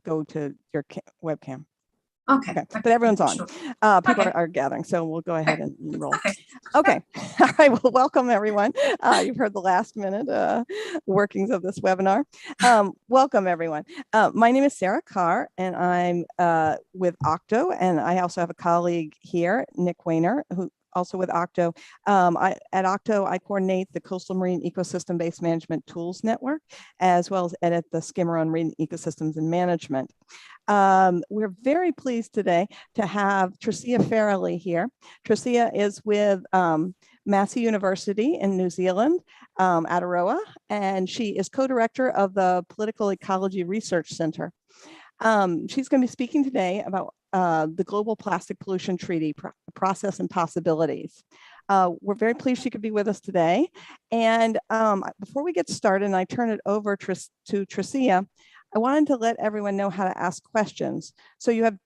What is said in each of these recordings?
go to your webcam. Okay. But everyone's on. Sure. People are gathering, so we'll go ahead and roll. Okay. All right. Well, welcome everyone. You've heard the last minute workings of this webinar. Welcome everyone. My name is Sarah Carr, and I'm with Octo, and I also have a colleague here, Nick Wayner, who also with Octo. At Octo, I coordinate the Coastal Marine Ecosystem-Based Management Tools Network, as well as edit the Skimmer on Marine Ecosystems and Management. We're very pleased today to have Trisia Farrelly here. Trisia is with Massey University in New Zealand, Aotearoa, and she is co-director of the Political Ecology Research Center. She's going to be speaking today about the Global Plastic Pollution Treaty process and possibilities. We're very pleased she could be with us today. And before we get started and I turn it over to Trisia, I wanted to let everyone know how to ask questions. So you have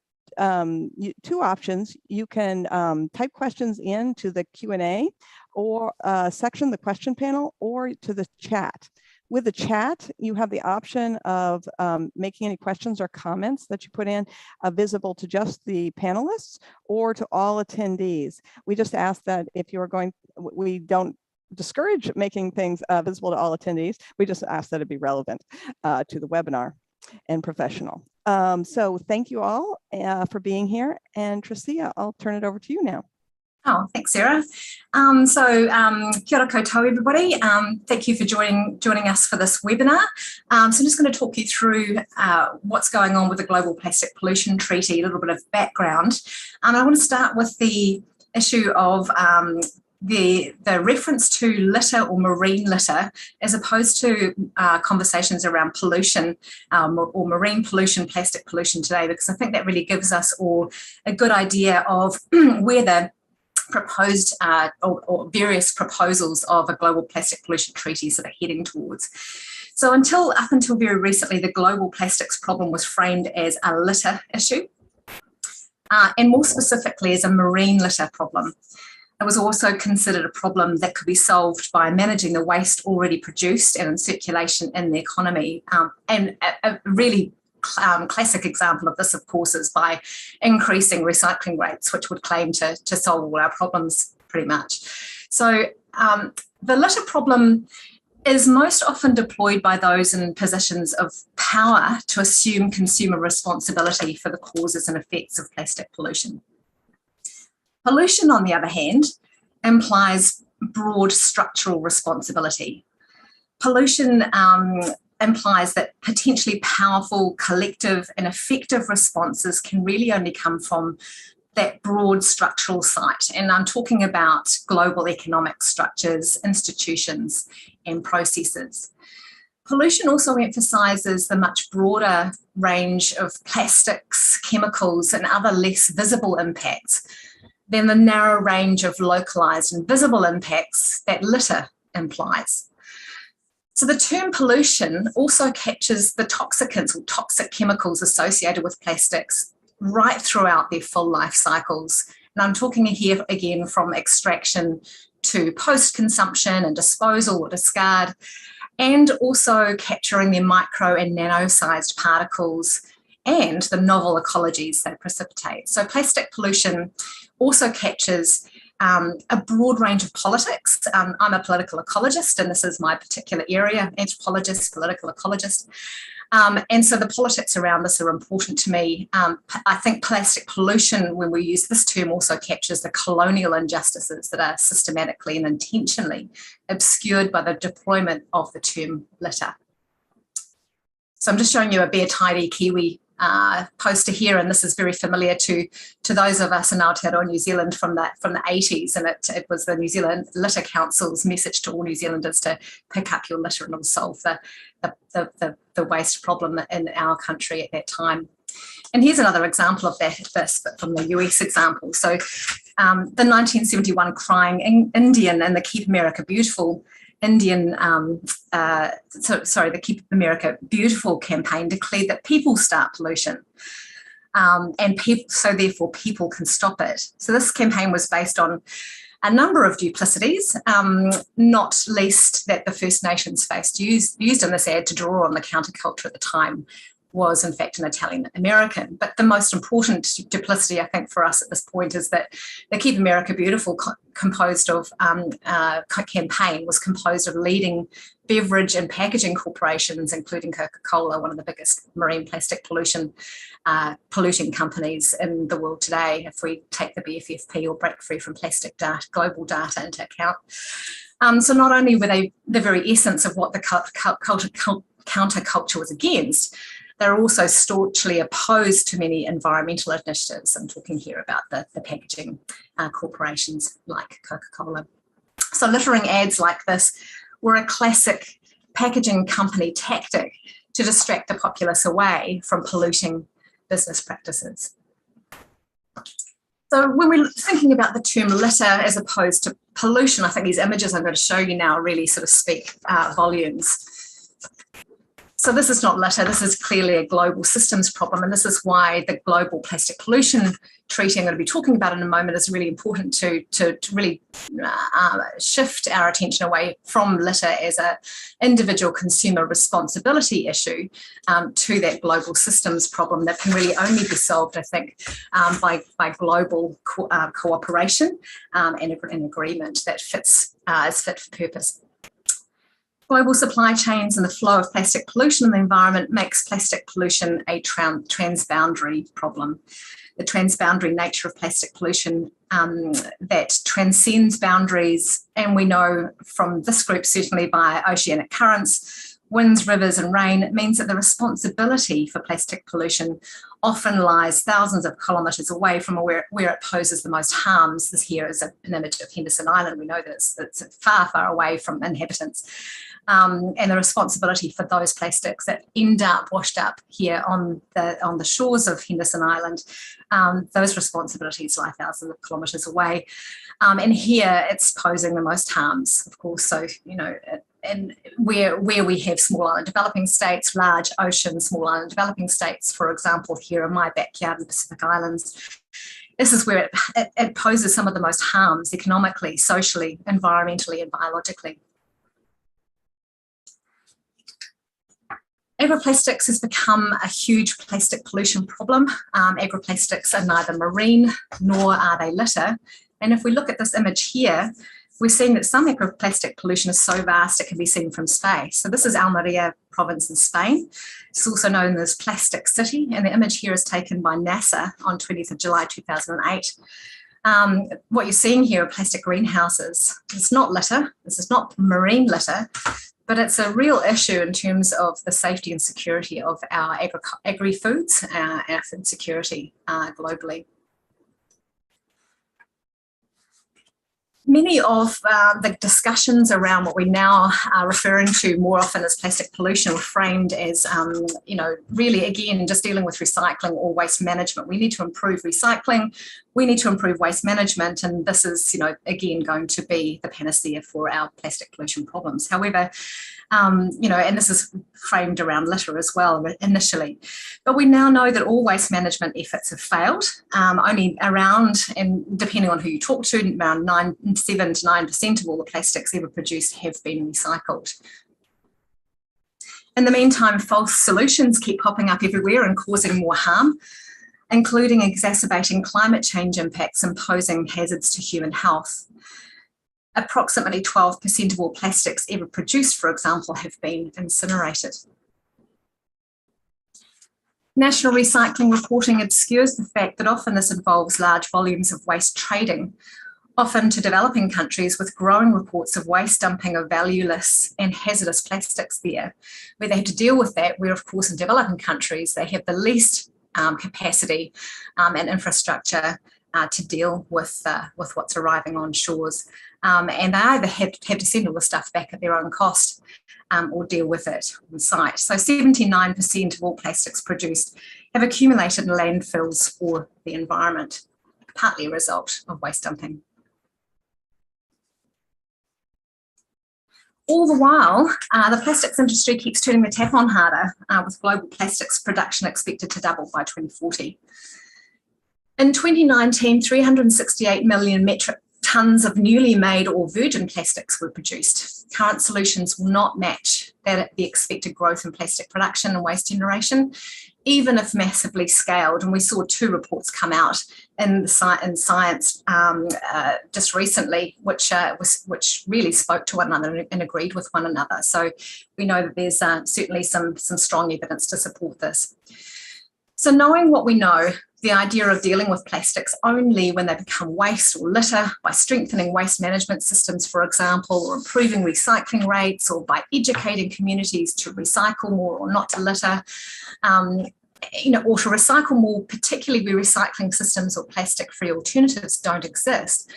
two options. You can type questions into the Q&A or section, the question panel, or to the chat. With the chat, you have the option of making any questions or comments that you put in visible to just the panelists or to all attendees. We just ask that if you are going, we don't discourage making things visible to all attendees. We just ask that it be relevant to the webinar and professional. So thank you all for being here. And Trisia, I'll turn it over to you now. Oh, thanks, Sarah. Kia ora koutou, everybody. Thank you for joining us for this webinar. So I'm just going to talk you through what's going on with the Global Plastic Pollution Treaty, a little bit of background. I want to start with the issue of the reference to litter or marine litter, as opposed to conversations around pollution or marine pollution, plastic pollution today, because I think that really gives us all a good idea of where the proposed or various proposals of a global plastic pollution treaty sort of heading towards. So up until very recently, the global plastics problem was framed as a litter issue, and more specifically as a marine litter problem. It was also considered a problem that could be solved by managing the waste already produced and in circulation in the economy. And a really classic example of this, of course, is by increasing recycling rates, which would claim to solve all our problems pretty much. So the litter problem is most often deployed by those in positions of power to assume consumer responsibility for the causes and effects of plastic pollution. Pollution, on the other hand, implies broad structural responsibility. Pollution implies that potentially powerful, collective and effective responses can really only come from that broad structural site. And I'm talking about global economic structures, institutions and processes. Pollution also emphasises the much broader range of plastics, chemicals and other less visible impacts than the narrow range of localised and visible impacts that litter implies. So the term pollution also captures the toxicants or toxic chemicals associated with plastics right throughout their full life cycles. And I'm talking here again from extraction to post-consumption and disposal or discard, and also capturing their micro and nano-sized particles and the novel ecologies they precipitate. So plastic pollution also captures a broad range of politics. I'm a political ecologist, and this is my particular area, anthropologist, political ecologist. And so the politics around this are important to me. I think plastic pollution, when we use this term, also captures the colonial injustices that are systematically and intentionally obscured by the deployment of the term litter. So I'm just showing you a bare tidy Kiwi poster here, and this is very familiar to those of us in Aotearoa, New Zealand from the 80s, and it was the New Zealand Litter Council's message to all New Zealanders to pick up your litter and it'll solve the waste problem in our country at that time. And here's another example of this, but from the US example. So the 1971 Crying Indian and the Keep America Beautiful the Keep America Beautiful campaign declared that people start pollution, so therefore people can stop it. So this campaign was based on a number of duplicities, not least that the First Nations faced used in this ad to draw on the counterculture at the time, was in fact an Italian American. But the most important duplicity, I think, for us at this point is that the Keep America Beautiful campaign was composed of leading beverage and packaging corporations, including Coca-Cola, one of the biggest marine plastic polluting companies in the world today, if we take the BFFP or Break Free from Plastic data, global data into account. So not only were they the very essence of what the counterculture was against, they're also staunchly opposed to many environmental initiatives. I'm talking here about the packaging corporations like Coca-Cola. So littering ads like this were a classic packaging company tactic to distract the populace away from polluting business practices. So when we're thinking about the term litter as opposed to pollution, I think these images I'm going to show you now really sort of speak volumes. So this is not litter, this is clearly a global systems problem, and this is why the global plastic pollution treaty I'm going to be talking about in a moment is really important to really shift our attention away from litter as an individual consumer responsibility issue to that global systems problem that can really only be solved, I think, by global cooperation and an agreement that is fit for purpose. Global supply chains and the flow of plastic pollution in the environment makes plastic pollution a transboundary problem. The transboundary nature of plastic pollution that transcends boundaries, and we know from this group certainly by oceanic currents, winds, rivers and rain, means that the responsibility for plastic pollution often lies thousands of kilometres away from where it poses the most harms. This here is an image of Henderson Island. We know that it's far, far away from inhabitants. And the responsibility for those plastics that end up washed up here on the shores of Henderson Island, those responsibilities lie thousands of kilometres away. And here it's posing the most harms, of course. So, you know, and where we have small island developing states, large ocean, small island developing states, for example, here in my backyard in the Pacific Islands, this is where it poses some of the most harms economically, socially, environmentally and biologically. Agroplastics has become a huge plastic pollution problem. Agroplastics are neither marine nor are they litter. And if we look at this image here, we're seeing that some agroplastic pollution is so vast it can be seen from space. So this is Almeria province in Spain. It's also known as Plastic City, and the image here is taken by NASA on 20th of July 2008. What you're seeing here are plastic greenhouses. It's not litter, this is not marine litter, but it's a real issue in terms of the safety and security of our agri-foods, our food security globally. Many of the discussions around what we now are referring to more often as plastic pollution were framed as, you know, really, again, just dealing with recycling or waste management. We need to improve recycling, we need to improve waste management, and this is, you know, again, going to be the panacea for our plastic pollution problems. However, you know, and this is framed around litter as well initially. But we now know that all waste management efforts have failed. Only around, and depending on who you talk to, around 7 to 9% of all the plastics ever produced have been recycled. In the meantime, false solutions keep popping up everywhere and causing more harm, including exacerbating climate change impacts and posing hazards to human health. Approximately 12% of all plastics ever produced, for example, have been incinerated. National recycling reporting obscures the fact that often this involves large volumes of waste trading, often to developing countries with growing reports of waste dumping of valueless and hazardous plastics there. Where they have to deal with that, where of course in developing countries they have the least capacity and infrastructure to deal with what's arriving on shores. And they either have to send all the stuff back at their own cost or deal with it on site. So 79% of all plastics produced have accumulated in landfills or the environment, partly a result of waste dumping. All the while, the plastics industry keeps turning the tap on harder, with global plastics production expected to double by 2040. In 2019, 368 million metric tons of newly made or virgin plastics were produced. Current solutions will not match the expected growth in plastic production and waste generation, even if massively scaled. And we saw 2 reports come out in Science just recently, which really spoke to one another and agreed with one another. So we know that there's certainly some strong evidence to support this. So knowing what we know, the idea of dealing with plastics only when they become waste or litter, by strengthening waste management systems, for example, or improving recycling rates, or by educating communities to recycle more or not to litter, or to recycle more, particularly where recycling systems or plastic-free alternatives don't exist,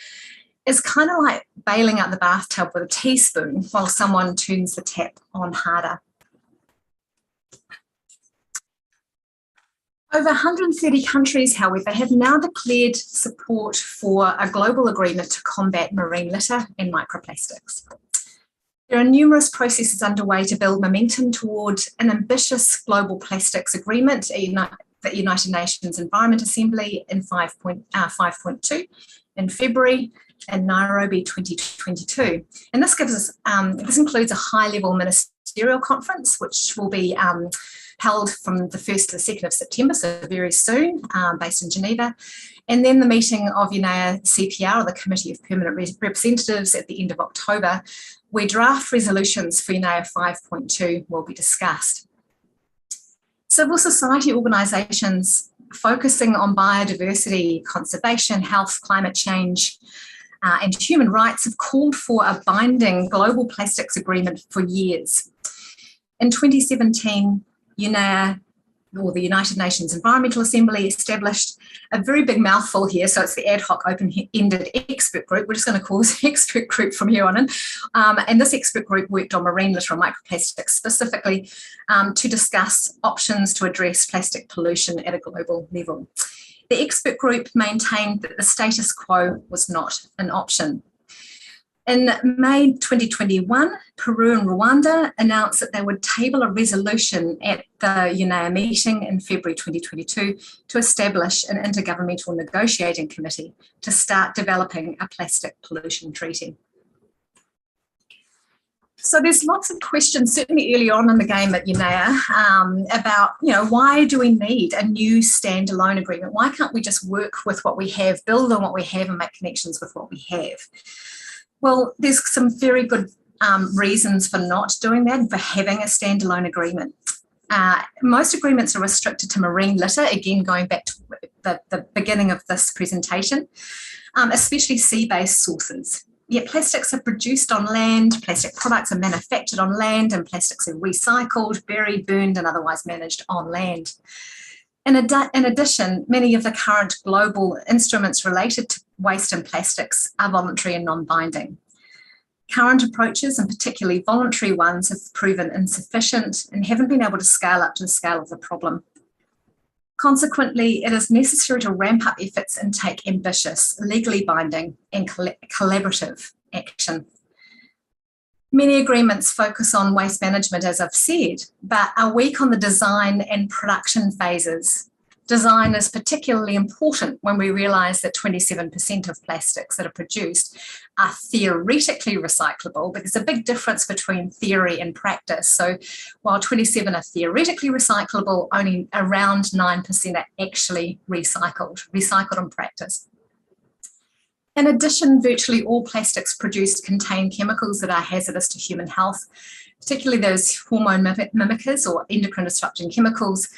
is kind of like bailing out the bathtub with a teaspoon while someone turns the tap on harder. Over 130 countries, however, have now declared support for a global agreement to combat marine litter and microplastics. There are numerous processes underway to build momentum toward an ambitious global plastics agreement at the United Nations Environment Assembly in 5.2 in February in Nairobi 2022. And this gives us, this includes a high-level ministerial conference, which will be held from the 1st to the 2nd of September, so very soon, based in Geneva. And then the meeting of UNEA CPR, or the Committee of Permanent Representatives, at the end of October, where draft resolutions for UNEA 5.2 will be discussed. Civil society organisations focusing on biodiversity, conservation, health, climate change, and human rights have called for a binding global plastics agreement for years. In 2017, UNEA, or the United Nations Environmental Assembly, established a very big mouthful here, so it's the ad hoc open-ended expert group. We're just going to call this expert group from here on in. And this expert group worked on marine litter and microplastics specifically to discuss options to address plastic pollution at a global level. The expert group maintained that the status quo was not an option. In May 2021, Peru and Rwanda announced that they would table a resolution at the UNEA meeting in February 2022 to establish an intergovernmental negotiating committee to start developing a plastic pollution treaty. So there's lots of questions, certainly early on in the game at UNEA, about, why do we need a new standalone agreement? Why can't we just work with what we have, build on what we have, and make connections with what we have? Well, there's some very good reasons for not doing that and for having a standalone agreement. Most agreements are restricted to marine litter, again, going back to the beginning of this presentation, especially sea-based sources. Yet plastics are produced on land, plastic products are manufactured on land, and plastics are recycled, buried, burned, and otherwise managed on land. In addition, many of the current global instruments related to waste and plastics are voluntary and non-binding. Current approaches, and particularly voluntary ones, have proven insufficient and haven't been able to scale up to the scale of the problem. Consequently, it is necessary to ramp up efforts and take ambitious, legally binding and collaborative action. Many agreements focus on waste management, as I've said, but are weak on the design and production phases. Design is particularly important when we realise that 27% of plastics that are produced are theoretically recyclable, but there's a big difference between theory and practice. So while 27 are theoretically recyclable, only around 9% are actually recycled in practice. In addition, virtually all plastics produced contain chemicals that are hazardous to human health, particularly those hormone mimickers or endocrine disrupting chemicals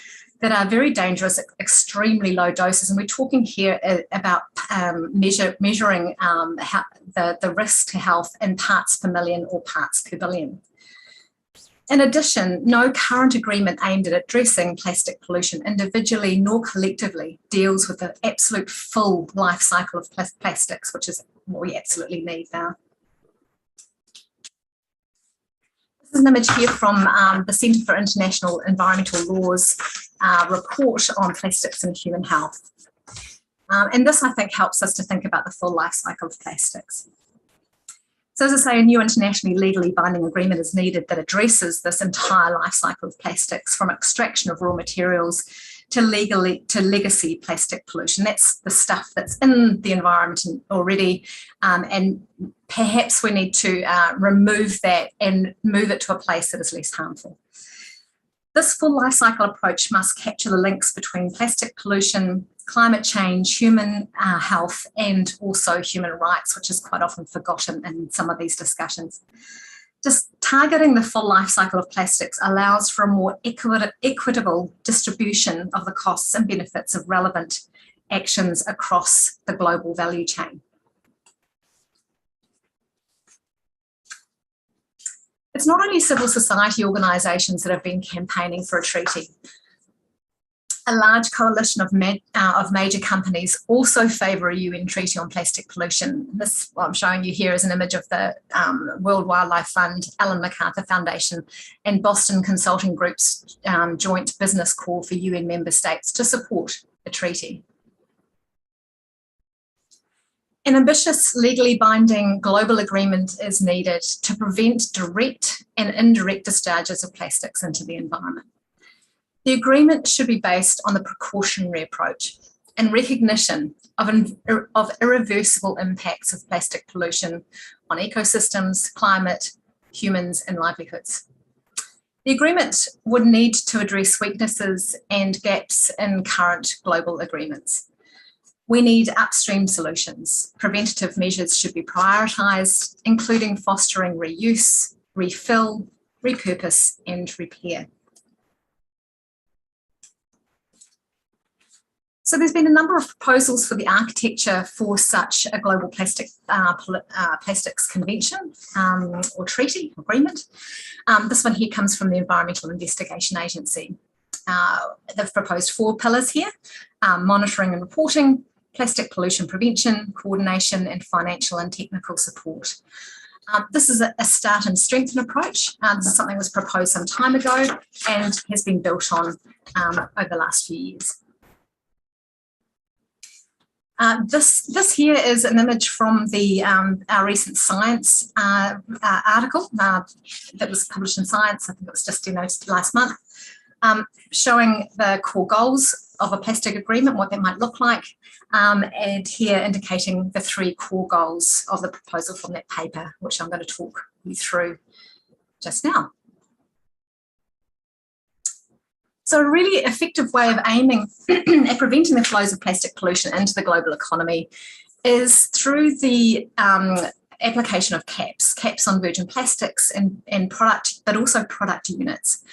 that are very dangerous at extremely low doses. And we're talking here about measuring the risk to health in parts per million or parts per billion. In addition, no current agreement aimed at addressing plastic pollution individually nor collectively deals with the absolute full life cycle of plastics, which is what we absolutely need now. This is an image here from the Centre for International Environmental Law's report on plastics and human health. And this, I think, helps us to think about the full life cycle of plastics. So as I say, a new internationally legally binding agreement is needed that addresses this entire life cycle of plastics, from extraction of raw materials to legacy plastic pollution. That's the stuff that's in the environment already, and perhaps we need to remove that and move it to a place that is less harmful. This full life cycle approach must capture the links between plastic pollution, climate change, human health, and also human rights, which is quite often forgotten in some of these discussions. Just targeting the full life cycle of plastics allows for a more equitable distribution of the costs and benefits of relevant actions across the global value chain. It's not only civil society organisations that have been campaigning for a treaty. A large coalition of major companies also favour a UN treaty on plastic pollution. This, what I'm showing you here, is an image of the World Wildlife Fund, Ellen MacArthur Foundation, and Boston Consulting Group's joint business call for UN member states to support a treaty. An ambitious, legally binding global agreement is needed to prevent direct and indirect discharges of plastics into the environment. The agreement should be based on the precautionary approach and recognition of irreversible impacts of plastic pollution on ecosystems, climate, humans, and livelihoods. The agreement would need to address weaknesses and gaps in current global agreements. We need upstream solutions. Preventative measures should be prioritised, including fostering reuse, refill, repurpose, and repair. So there's been a number of proposals for the architecture for such a global plastics convention or treaty agreement. This one here comes from the Environmental Investigation Agency. They've proposed 4 pillars here: monitoring and reporting, plastic pollution prevention, coordination, and financial and technical support. This is a start and strengthen approach. This is something that was proposed some time ago and has been built on over the last few years. This here is an image from the our recent Science article that was published in Science. I think it was just last month, showing the core goals of a plastic agreement, what that might look like, and here indicating the 3 core goals of the proposal from that paper, which I'm going to talk you through just now. So a really effective way of aiming at preventing the flows of plastic pollution into the global economy is through the application of caps on virgin plastics and product, but also product units,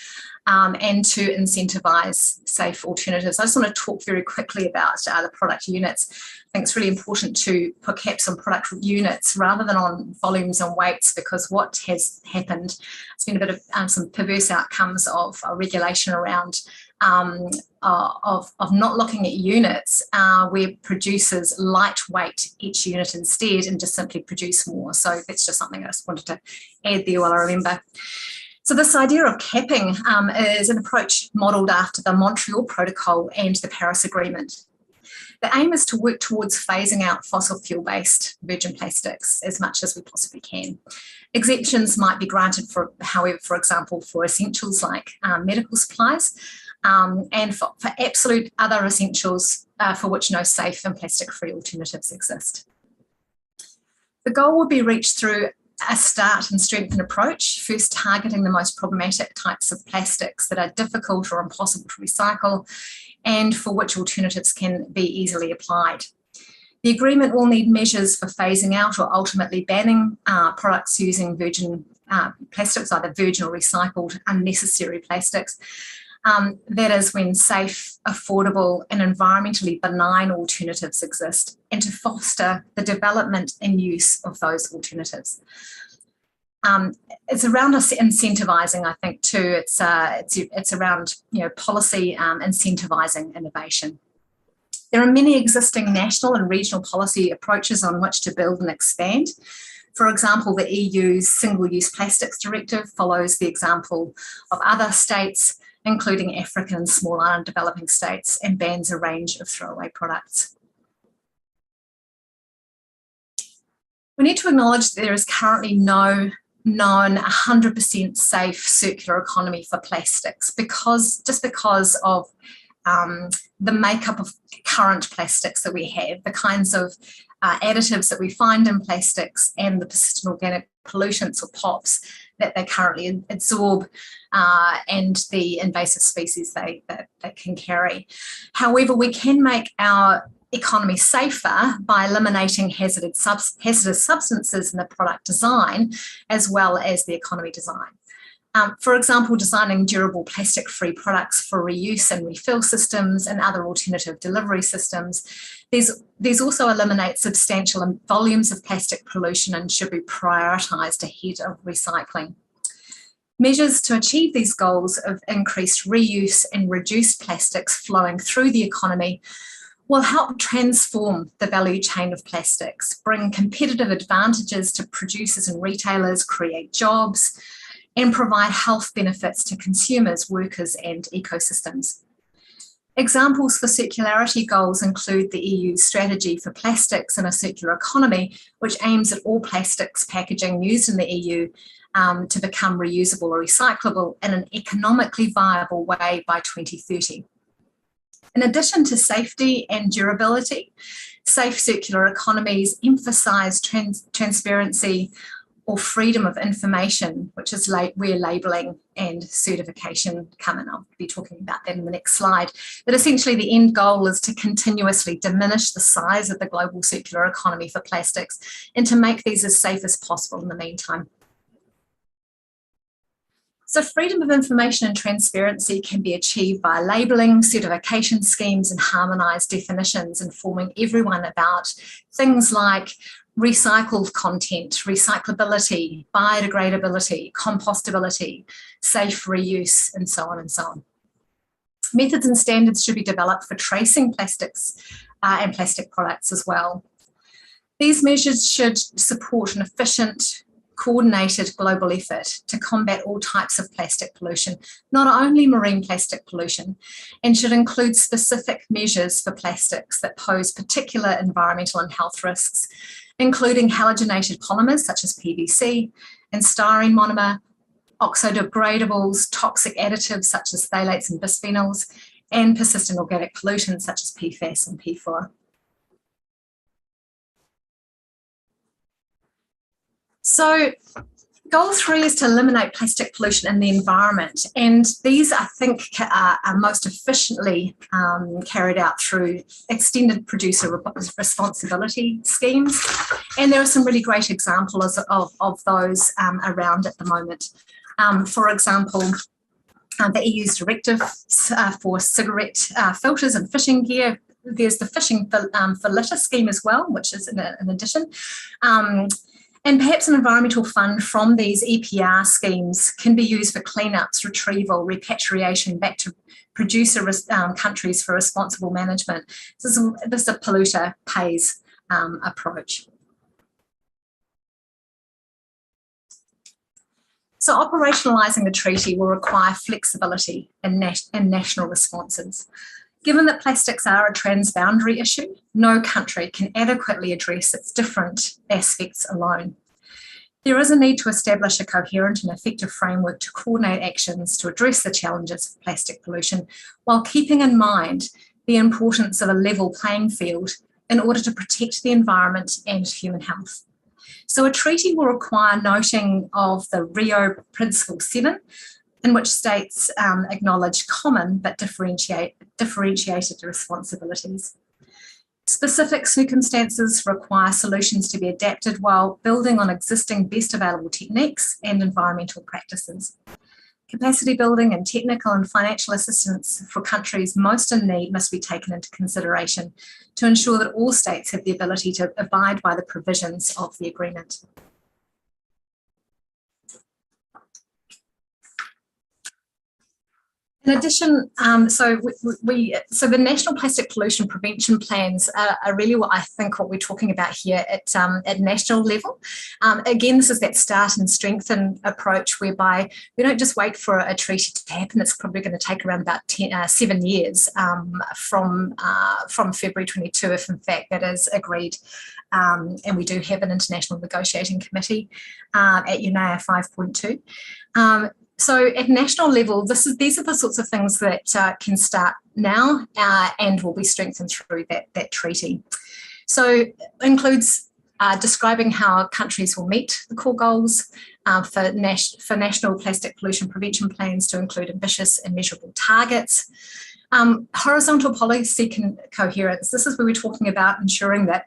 and to incentivise safe alternatives. I just want to talk very quickly about the product units. I think it's really important to put caps on product units rather than on volumes and weights, because what has happened, it's been a bit of some perverse outcomes of regulation around of not looking at units where producers lightweight each unit instead and just simply produce more. So that's just something I just wanted to add there while I remember. So this idea of capping is an approach modelled after the Montreal Protocol and the Paris Agreement. The aim is to work towards phasing out fossil fuel-based virgin plastics as much as we possibly can. Exemptions might be granted, however, for example, for essentials like medical supplies, and for absolute other essentials for which no safe and plastic-free alternatives exist. The goal would be reached through a start and strengthen approach, first targeting the most problematic types of plastics that are difficult or impossible to recycle and for which alternatives can be easily applied. The agreement will need measures for phasing out or ultimately banning products using virgin plastics, either virgin or recycled unnecessary plastics. That is when safe, affordable and environmentally benign alternatives exist, and to foster the development and use of those alternatives. It's around us incentivising, I think, too. It's around policy incentivising innovation. There are many existing national and regional policy approaches on which to build and expand. For example, the EU's Single-Use Plastics Directive follows the example of other states, including African and small island developing states, and bans a range of throwaway products. We need to acknowledge that there is currently no known 100% safe circular economy for plastics because of the makeup of current plastics that we have, the kinds of additives that we find in plastics, and the persistent organic pollutants or POPs that they currently absorb, and the invasive species they can carry. However, we can make our economy safer by eliminating hazardous substances in the product design as well as the economy design. For example, designing durable plastic-free products for reuse and refill systems and other alternative delivery systems. These also eliminate substantial volumes of plastic pollution and should be prioritised ahead of recycling. Measures to achieve these goals of increased reuse and reduced plastics flowing through the economy will help transform the value chain of plastics, bring competitive advantages to producers and retailers, create jobs, and provide health benefits to consumers, workers, and ecosystems. Examples for circularity goals include the EU's strategy for plastics in a circular economy, which aims at all plastics packaging used in the EU to become reusable or recyclable in an economically viable way by 2030. In addition to safety and durability, safe circular economies emphasise transparency or freedom of information, which is where labelling and certification come in. I'll be talking about that in the next slide. But essentially the end goal is to continuously diminish the size of the global circular economy for plastics and to make these as safe as possible in the meantime. So freedom of information and transparency can be achieved by labelling, certification schemes, and harmonised definitions, informing everyone about things like recycled content, recyclability, biodegradability, compostability, safe reuse, and so on and so on. Methods and standards should be developed for tracing plastics and plastic products as well. These measures should support an efficient, coordinated global effort to combat all types of plastic pollution, not only marine plastic pollution, and should include specific measures for plastics that pose particular environmental and health risks, including halogenated polymers such as PVC and styrene monomer, oxodegradables, toxic additives such as phthalates and bisphenols, and persistent organic pollutants such as PFAS and PFOA. So goal 3 is to eliminate plastic pollution in the environment, and these I think are most efficiently carried out through extended producer responsibility schemes, and there are some really great examples of those around at the moment. For example, the EU's directive for cigarette filters and fishing gear. There's the fishing for litter scheme as well, which is in addition. And perhaps an environmental fund from these EPR schemes can be used for cleanups, retrieval, repatriation back to producer countries for responsible management. This is a polluter pays approach. So operationalising the treaty will require flexibility in national responses. Given that plastics are a transboundary issue, no country can adequately address its different aspects alone. There is a need to establish a coherent and effective framework to coordinate actions to address the challenges of plastic pollution, while keeping in mind the importance of a level playing field in order to protect the environment and human health. So a treaty will require noting of the Rio Principle 7, in which states acknowledge common but differentiated responsibilities. Specific circumstances require solutions to be adapted while building on existing best available techniques and environmental practices. Capacity building and technical and financial assistance for countries most in need must be taken into consideration to ensure that all states have the ability to abide by the provisions of the agreement. In addition, so the national plastic pollution prevention plans are really what we're talking about here at national level. Again, this is that start and strengthen approach whereby we don't just wait for a treaty to happen. It's probably going to take around about 7 years from February 22, if in fact that is agreed. And we do have an international negotiating committee at UNEA 5.2. So at national level, these are the sorts of things that can start now and will be strengthened through that treaty. So includes describing how countries will meet the core goals for national plastic pollution prevention plans to include ambitious and measurable targets. Horizontal policy coherence. This is where we're talking about ensuring that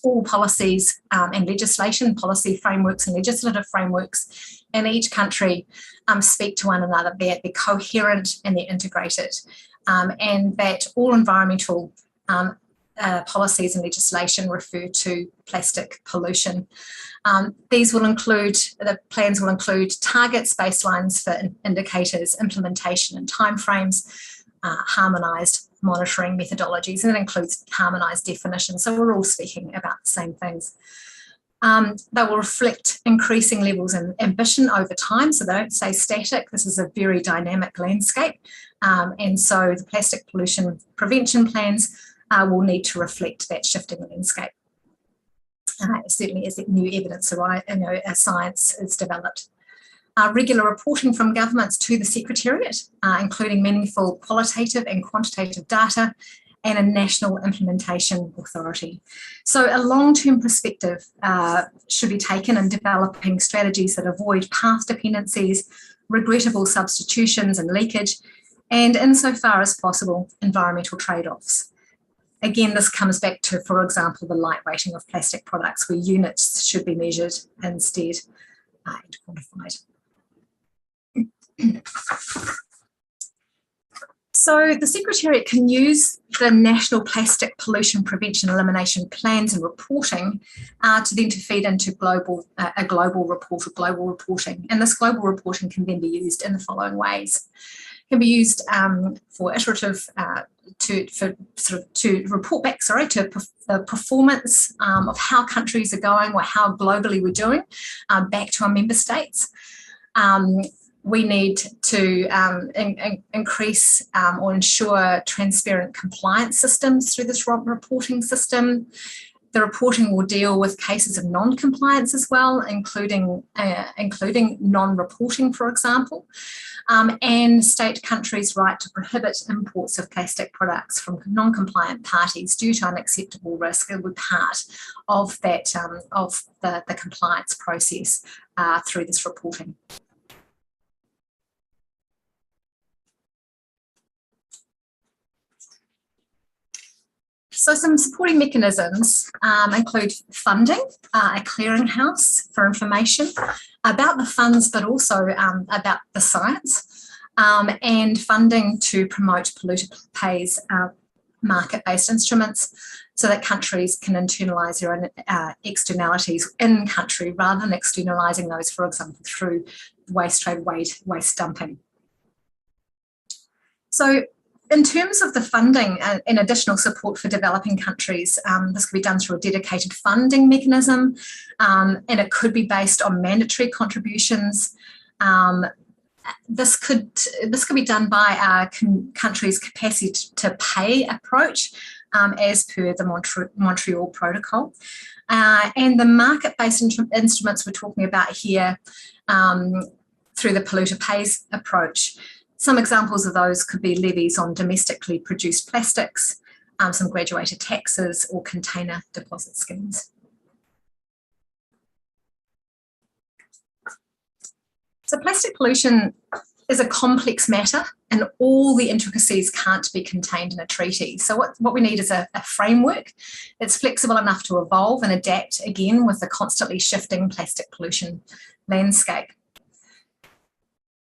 all policies and legislation, policy frameworks and legislative frameworks in each country speak to one another, they're coherent and they're integrated, and that all environmental policies and legislation refer to plastic pollution. The plans will include targets, baselines for indicators, implementation and timeframes, harmonised monitoring methodologies, and it includes harmonised definitions. So we're all speaking about the same things. They will reflect increasing levels of ambition over time, so they don't stay static. This is a very dynamic landscape, and so the plastic pollution prevention plans will need to reflect that shifting landscape. Certainly as new evidence as science is developed. Regular reporting from governments to the Secretariat, including meaningful qualitative and quantitative data, and a national implementation authority. So a long-term perspective should be taken in developing strategies that avoid path dependencies, regrettable substitutions and leakage, and insofar as possible, environmental trade-offs. Again, this comes back to, for example, the lightweighting of plastic products, where units should be measured instead and quantified. So the Secretariat can use the national plastic pollution prevention elimination plans and reporting to then to feed into a global report or global reporting. And this global reporting can then be used in the following ways. It can be used for iterative to report back, to the performance of how countries are going or how globally we're doing back to our member states. We need to increase or ensure transparent compliance systems through this reporting system. The reporting will deal with cases of non-compliance as well, including non-reporting, for example, and state countries' right to prohibit imports of plastic products from non-compliant parties due to unacceptable risk will be part of that of the compliance process through this reporting. So some supporting mechanisms include funding, a clearinghouse for information about the funds, but also about the science, and funding to promote polluter pays market-based instruments so that countries can internalise their own externalities in country rather than externalising those, for example, through waste trade, waste dumping. So in terms of the funding and additional support for developing countries, this could be done through a dedicated funding mechanism, and it could be based on mandatory contributions. This could be done by our country's capacity to pay approach, as per the Montreal Protocol. And the market-based instruments we're talking about here through the polluter pays approach. Some examples of those could be levies on domestically produced plastics, some graduated taxes, or container deposit schemes. So plastic pollution is a complex matter and all the intricacies can't be contained in a treaty. So what we need is a framework that's flexible enough to evolve and adapt again with the constantly shifting plastic pollution landscape.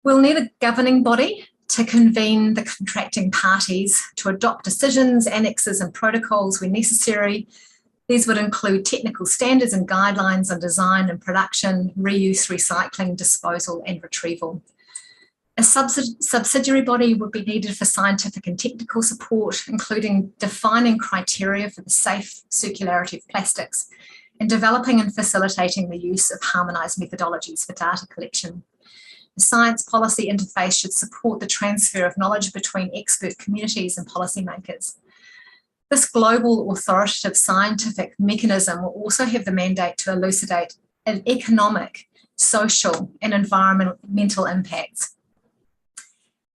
We'll need a governing body to convene the contracting parties to adopt decisions, annexes and protocols where necessary. These would include technical standards and guidelines on design and production, reuse, recycling, disposal and retrieval. A subsidiary body would be needed for scientific and technical support, including defining criteria for the safe circularity of plastics and developing and facilitating the use of harmonised methodologies for data collection. The science policy interface should support the transfer of knowledge between expert communities and policymakers. This global authoritative scientific mechanism will also have the mandate to elucidate an economic, social and environmental impacts.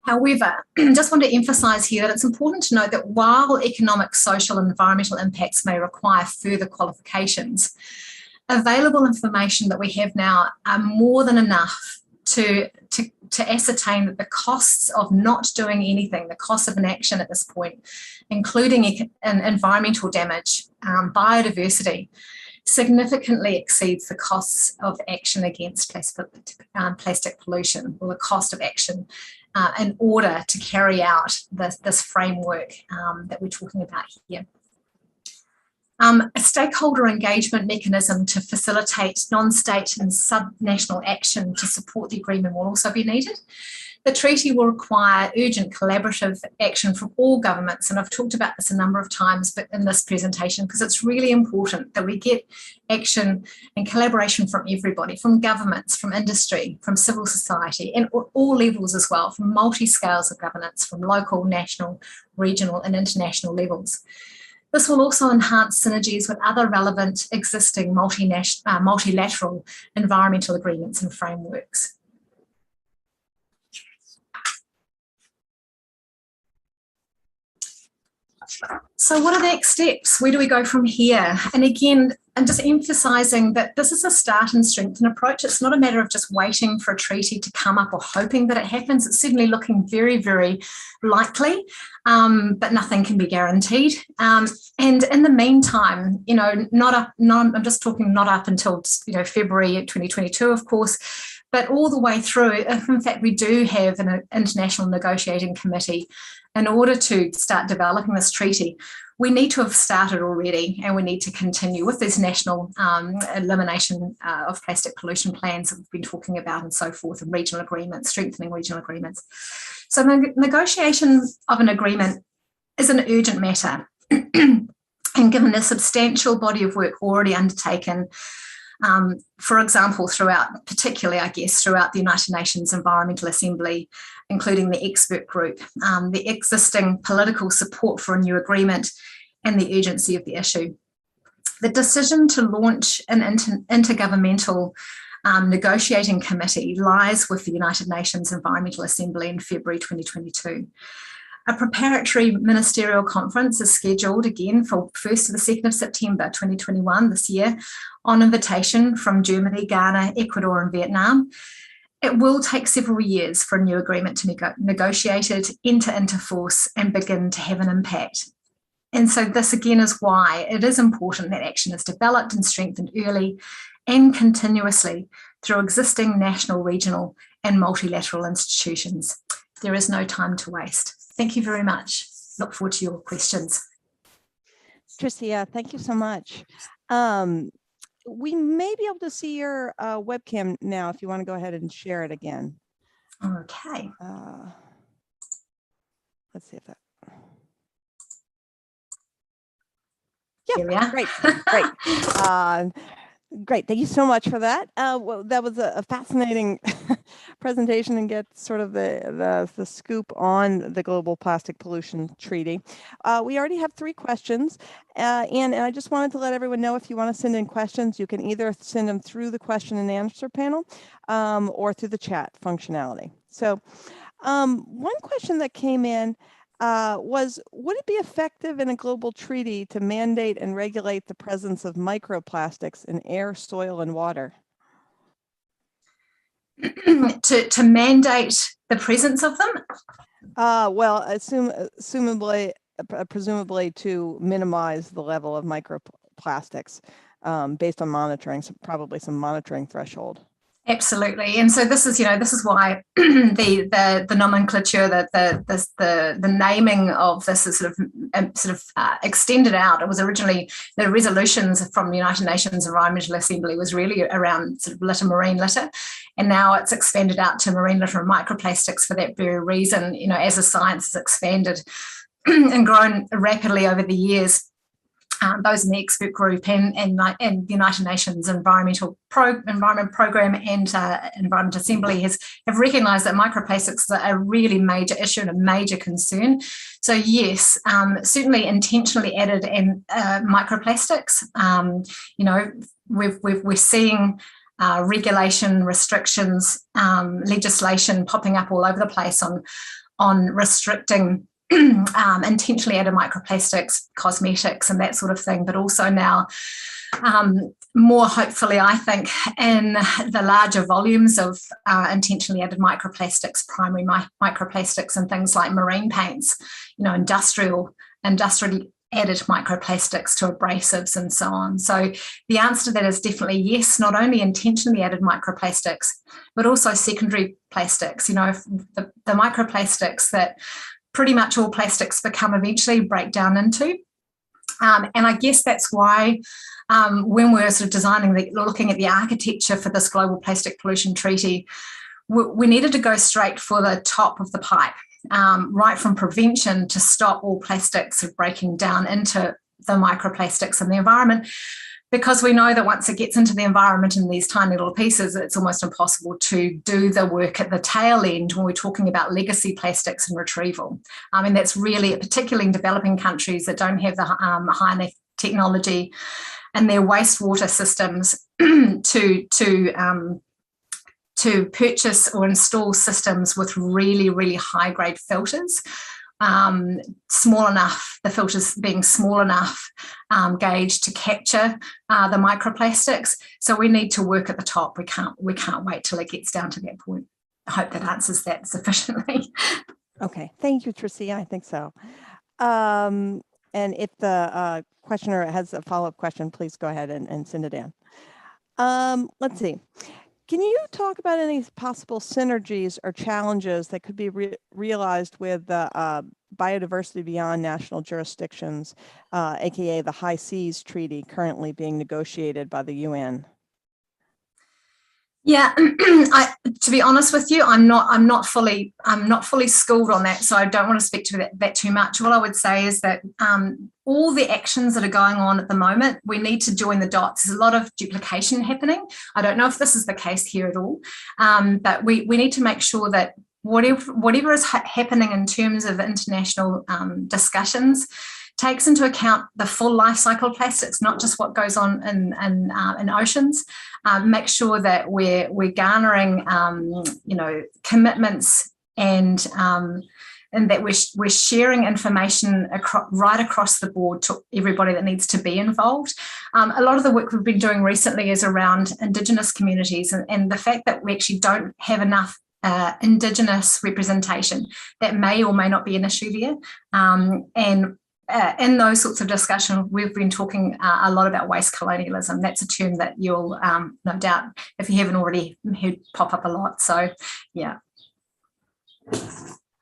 However, I just want to emphasise here that it's important to note that while economic, social and environmental impacts may require further qualifications, available information that we have now are more than enough to ascertain that the costs of not doing anything, the cost of inaction at this point, including environmental damage, biodiversity, significantly exceeds the costs of action against plastic pollution, or the cost of action in order to carry out this framework that we're talking about here. A stakeholder engagement mechanism to facilitate non-state and subnational action to support the agreement will also be needed. The treaty will require urgent collaborative action from all governments, and I've talked about this a number of times but in this presentation, because it's really important that we get action and collaboration from everybody, from governments, from industry, from civil society, and all levels as well, from multi-scales of governance, from local, national, regional and international levels. This will also enhance synergies with other relevant existing multilateral environmental agreements and frameworks. So what are the next steps? Where do we go from here? And again, I'm just emphasising that this is a start and strengthen approach. It's not a matter of just waiting for a treaty to come up or hoping that it happens. It's certainly looking very, very likely, but nothing can be guaranteed. And in the meantime, you know, I'm just talking not up until, you know, February 2022, of course, but all the way through. If in fact we do have an international negotiating committee, in order to start developing this treaty, we need to have started already, and we need to continue with these national elimination of plastic pollution plans that we've been talking about and so forth, and regional agreements, strengthening regional agreements. So the negotiation of an agreement is an urgent matter. And given the substantial body of work already undertaken, for example, particularly, I guess, throughout the United Nations Environmental Assembly, including the expert group, the existing political support for a new agreement, and the urgency of the issue. The decision to launch an intergovernmental negotiating committee lies with the United Nations Environmental Assembly in February 2022. A preparatory ministerial conference is scheduled again for 1st to the 2nd of September 2021 this year, on invitation from Germany, Ghana, Ecuador and Vietnam. It will take several years for a new agreement to be negotiated, enter into force and begin to have an impact. And so this again is why it is important that action is developed and strengthened early and continuously through existing national, regional and multilateral institutions. There is no time to waste. Thank you very much. Look forward to your questions. Trisia, thank you so much. We may be able to see your webcam now if you want to go ahead and share it again. Okay. Let's see if that. Yeah, great. Great. Thank you so much for that. Well, that was a fascinating presentation, and get sort of the scoop on the Global Plastic Pollution Treaty. We already have 3 questions, and I just wanted to let everyone know, if you want to send in questions, you can either send them through the question and answer panel or through the chat functionality. So one question that came in was, would it be effective in a global treaty to mandate and regulate the presence of microplastics in air, soil, and water? to mandate the presence of them? Well, presumably to minimize the level of microplastics based on monitoring, probably some monitoring threshold. Absolutely, and so this is why the nomenclature, the naming of this is sort of extended out. It was originally, the resolutions from the United Nations Environmental Assembly was really around sort of litter, marine litter, and now it's expanded out to marine litter and microplastics for that very reason. You know, as the science has expanded and grown rapidly over the years. Those in the expert group and the United Nations Environment Program and Environment Assembly have recognised that microplastics are a really major issue and a major concern. So yes, certainly intentionally added in microplastics. You know, we're seeing regulation, restrictions, legislation popping up all over the place on restricting intentionally added microplastics, cosmetics and that sort of thing, but also now more hopefully, I think, in the larger volumes of intentionally added microplastics, primary microplastics and things like marine paints, industrially added microplastics to abrasives and so on. So the answer to that is definitely yes, not only intentionally added microplastics, but also secondary plastics, the microplastics that pretty much all plastics become eventually break down into. And I guess that's why when we're sort of looking at the architecture for this Global Plastic Pollution Treaty, we needed to go straight for the top of the pipe, right from prevention to stop all plastics breaking down into the microplastics in the environment, because we know that once it gets into the environment in these tiny little pieces, it's almost impossible to do the work at the tail end when we're talking about legacy plastics and retrieval. I mean, that's really, particularly in developing countries that don't have the high enough technology and their wastewater systems to purchase or install systems with really, really high grade filters, small enough, the filters being small enough gauge to capture the microplastics. So we need to work at the top. We can't wait till it gets down to that point. I hope that answers that sufficiently. Okay, thank you, Trisia. I think so. And if the questioner has a follow-up question, please go ahead and send it in. Let's see. Can you talk about any possible synergies or challenges that could be realized with biodiversity beyond national jurisdictions, aka the High Seas Treaty currently being negotiated by the UN? Yeah, to be honest with you, I'm not fully schooled on that, so I don't want to speak to that too much. All I would say is that all the actions that are going on at the moment, we need to join the dots. There's a lot of duplication happening. I don't know if this is the case here at all, but we need to make sure that whatever is happening in terms of international discussions takes into account the full life cycle of plastics, not just what goes on in oceans. Make sure that we're garnering, commitments and that we're sharing information right across the board to everybody that needs to be involved. A lot of the work we've been doing recently is around Indigenous communities and the fact that we actually don't have enough Indigenous representation. That may or may not be an issue there. In those sorts of discussions, we've been talking a lot about waste colonialism. That's a term that you'll no doubt, if you haven't already heard, pop up a lot. So, yeah.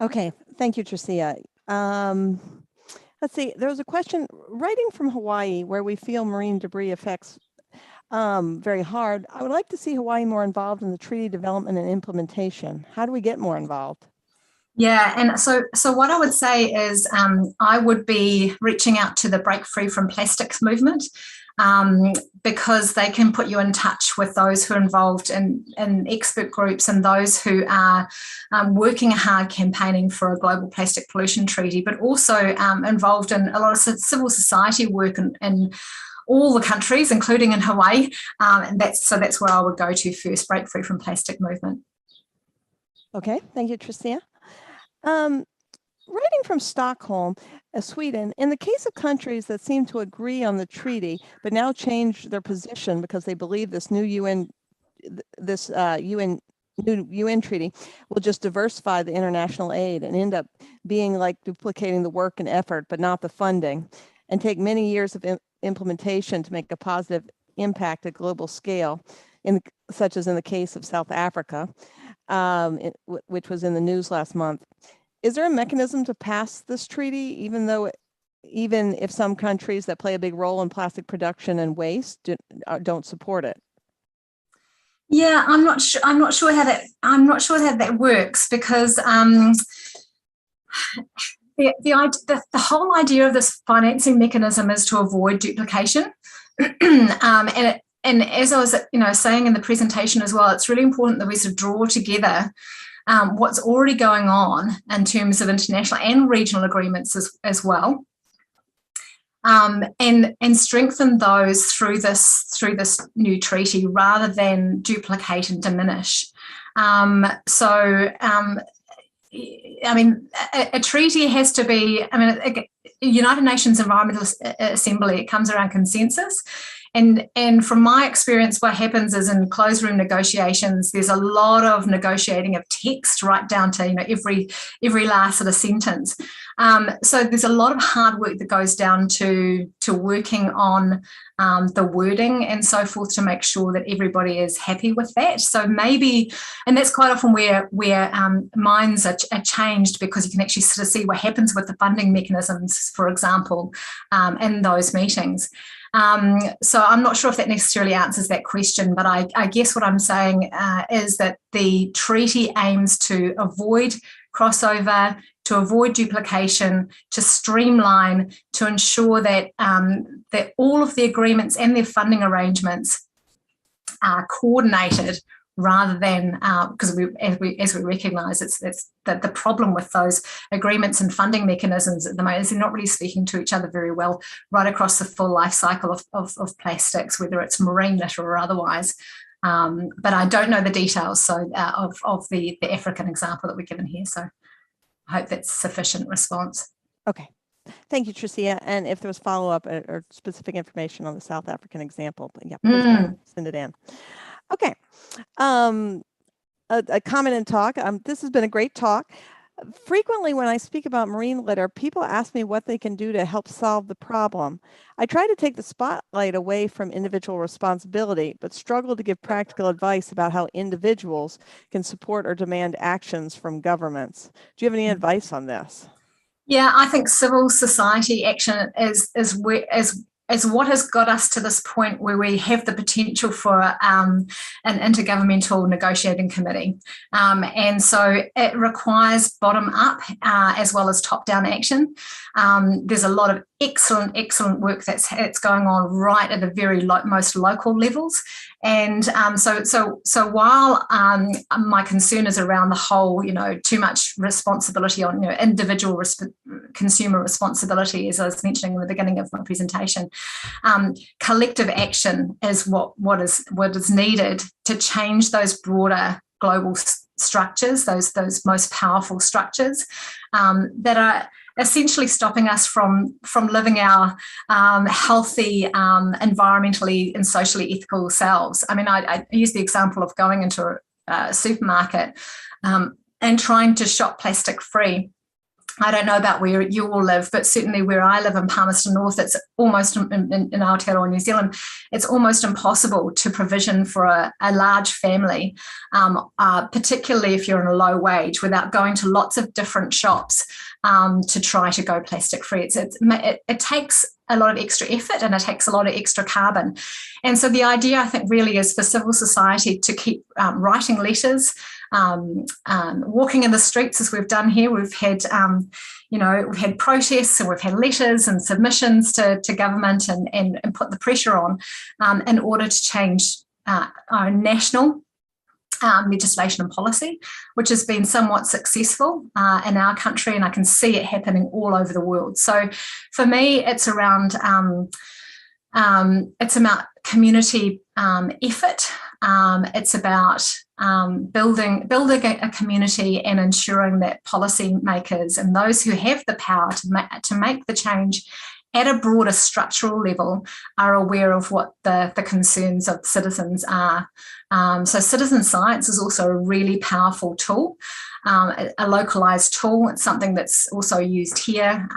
Okay, thank you, Trisia. Let's see, there was a question, writing from Hawaii, where we feel marine debris affects very hard. I would like to see Hawaii more involved in the treaty development and implementation. How do we get more involved? Yeah, and so what I would say is I would be reaching out to the Break Free from Plastics movement because they can put you in touch with those who are involved in expert groups and those who are working hard campaigning for a global plastic pollution treaty, but also involved in a lot of civil society work in all the countries, including in Hawaii. And that's where I would go to first, Break Free from Plastic movement. Okay, thank you, Trisia. Writing from Stockholm, Sweden, in the case of countries that seem to agree on the treaty, but now change their position because they believe this new UN treaty will just diversify the international aid and end up being like duplicating the work and effort, but not the funding, and take many years of implementation to make a positive impact at global scale, such as in the case of South Africa, which was in the news last month. Is there a mechanism to pass this treaty, even if some countries that play a big role in plastic production and waste don't support it? Yeah, I'm not sure how that works, because the whole idea of this financing mechanism is to avoid duplication, and as I was saying in the presentation as well, it's really important that we sort of draw together what's already going on in terms of international and regional agreements as well. and strengthen those through this new treaty rather than duplicate and diminish. I mean, a treaty has to be, I mean, United Nations Environmental Assembly, it comes around consensus. And from my experience, what happens is in closed room negotiations, there's a lot of negotiating of text right down to, you know, every last sort of sentence. So there's a lot of hard work that goes down to working on the wording and so forth to make sure that everybody is happy with that. So maybe, and that's quite often where minds are changed, because you can actually sort of see what happens with the funding mechanisms, for example, in those meetings. So I'm not sure if that necessarily answers that question, but I guess what I'm saying is that the treaty aims to avoid crossover, to avoid duplication, to streamline, to ensure that that all of the agreements and their funding arrangements are coordinated, rather than because as we recognise, it's that the problem with those agreements and funding mechanisms at the moment is they're not really speaking to each other very well right across the full life cycle of plastics, whether it's marine litter or otherwise. But I don't know the details of the African example that we're given here. So I hope that's sufficient response. Okay. Thank you, Trisia. And if there was follow-up or specific information on the South African example, yeah, please send it in. Okay. A comment and talk. This has been a great talk. Frequently, when I speak about marine litter, people ask me what they can do to help solve the problem. I try to take the spotlight away from individual responsibility, but struggle to give practical advice about how individuals can support or demand actions from governments. Do you have any advice on this? Yeah, I think civil society action is what has got us to this point where we have the potential for an intergovernmental negotiating committee. And so it requires bottom-up as well as top-down action. There's a lot of excellent work that's going on right at the very most local levels. And so while my concern is around the whole, too much responsibility on individual consumer responsibility, as I was mentioning in the beginning of my presentation, collective action is what is needed to change those broader global structures, those most powerful structures that are essentially stopping us from living our healthy, environmentally and socially ethical selves. I mean, I use the example of going into a supermarket and trying to shop plastic free. I don't know about where you all live, but certainly where I live in Palmerston North, it's almost in Aotearoa, New Zealand, it's almost impossible to provision for a large family, particularly if you're on a low wage, without going to lots of different shops to try to go plastic free. It takes a lot of extra effort and it takes a lot of extra carbon. And so the idea, I think, really is for civil society to keep writing letters, walking in the streets as we've done here. We've had, we've had protests and we've had letters and submissions to government and put the pressure on in order to change our national legislation and policy, which has been somewhat successful in our country, and I can see it happening all over the world. So for me, it's around it's about community effort. It's about building a community and ensuring that policymakers and those who have the power to make the change at a broader structural level are aware of what the concerns of citizens are. So citizen science is also a really powerful tool, a localised tool. It's something that's also used here.